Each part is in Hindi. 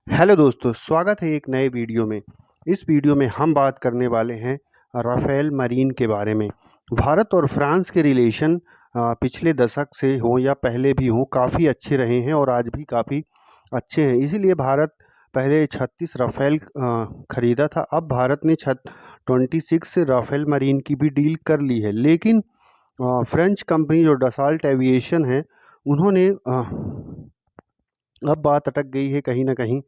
हेलो दोस्तों, स्वागत है एक नए वीडियो में। इस वीडियो में हम बात करने वाले हैं राफेल मरीन के बारे में। भारत और फ्रांस के रिलेशन पिछले दशक से हो या पहले भी हों काफ़ी अच्छे रहे हैं और आज भी काफ़ी अच्छे हैं। इसीलिए भारत पहले 36 राफेल खरीदा था। अब भारत ने 26 राफेल मरीन की भी डील कर ली है। लेकिन फ्रेंच कंपनी जो डसाल्ट एविएशन है, उन्होंने अब बात अटक गई है कहीं ना कहीं।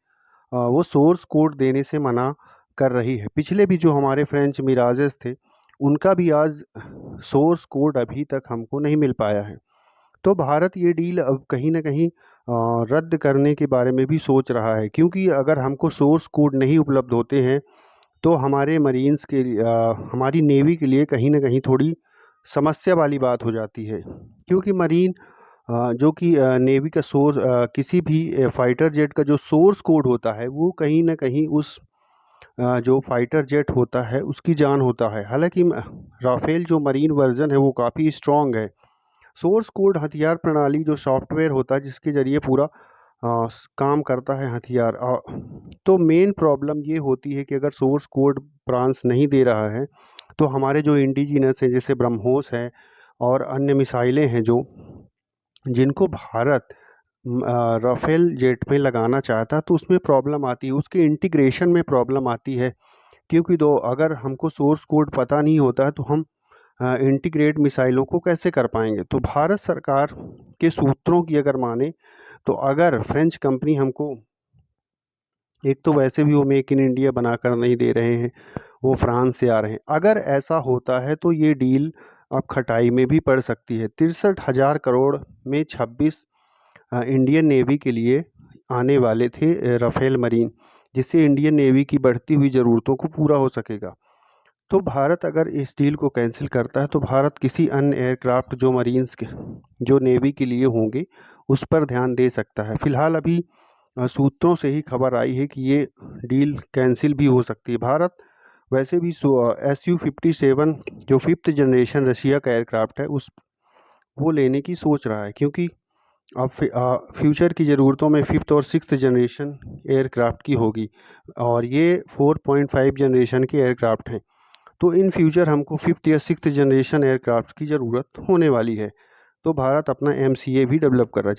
वो सोर्स कोड देने से मना कर रही है। पिछले भी जो हमारे फ्रेंच मिराजेस थे, उनका भी आज सोर्स कोड अभी तक हमको नहीं मिल पाया है। तो भारत ये डील अब कहीं ना कहीं रद्द करने के बारे में भी सोच रहा है, क्योंकि अगर हमको सोर्स कोड नहीं उपलब्ध होते हैं तो हमारे मरीन्स के हमारी नेवी के लिए कहीं ना कहीं थोड़ी समस्या वाली बात हो जाती है। क्योंकि मरीन जो कि नेवी का सोर्स किसी भी फाइटर जेट का जो सोर्स कोड होता है, वो कहीं ना कहीं उस जो फाइटर जेट होता है उसकी जान होता है। हालांकि राफेल जो मरीन वर्जन है वो काफ़ी स्ट्रॉन्ग है। सोर्स कोड हथियार प्रणाली जो सॉफ्टवेयर होता है जिसके ज़रिए पूरा काम करता है हथियार। तो मेन प्रॉब्लम ये होती है कि अगर सोर्स कोड फ्रांस नहीं दे रहा है तो हमारे जो इंडिजिनस हैं, जैसे ब्रह्मोस है और अन्य मिसाइलें हैं जो जिनको भारत राफेल जेट में लगाना चाहता है, तो उसमें प्रॉब्लम आती है, उसके इंटीग्रेशन में प्रॉब्लम आती है। क्योंकि दो अगर हमको सोर्स कोड पता नहीं होता है तो हम इंटीग्रेट मिसाइलों को कैसे कर पाएंगे। तो भारत सरकार के सूत्रों की अगर माने तो अगर फ्रेंच कंपनी हमको, एक तो वैसे भी वो मेक इन इंडिया बनाकर नहीं दे रहे हैं, वो फ्रांस से आ रहे हैं, अगर ऐसा होता है तो ये डील अब खटाई में भी पड़ सकती है। 63,000 करोड़ में 26 इंडियन नेवी के लिए आने वाले थे राफेल मरीन, जिससे इंडियन नेवी की बढ़ती हुई ज़रूरतों को पूरा हो सकेगा। तो भारत अगर इस डील को कैंसिल करता है तो भारत किसी अन्य एयरक्राफ्ट जो मरीन्स के जो नेवी के लिए होंगे उस पर ध्यान दे सकता है। फिलहाल अभी सूत्रों से ही खबर आई है कि ये डील कैंसिल भी हो सकती है। भारत वैसे भी SU-57 जो 5th जनरेशन रशिया का एयरक्राफ्ट है उस वो लेने की सोच रहा है, क्योंकि अब फ्यूचर की ज़रूरतों में 5th और 6th जनरेशन एयरक्राफ्ट की होगी और ये 4.5 जनरेशन के एयरक्राफ्ट हैं। तो इन फ्यूचर हमको 5th या 6th जनरेशन एयरक्राफ्ट की ज़रूरत होने वाली है। तो भारत अपना MCA भी डेवलप कर रहा है।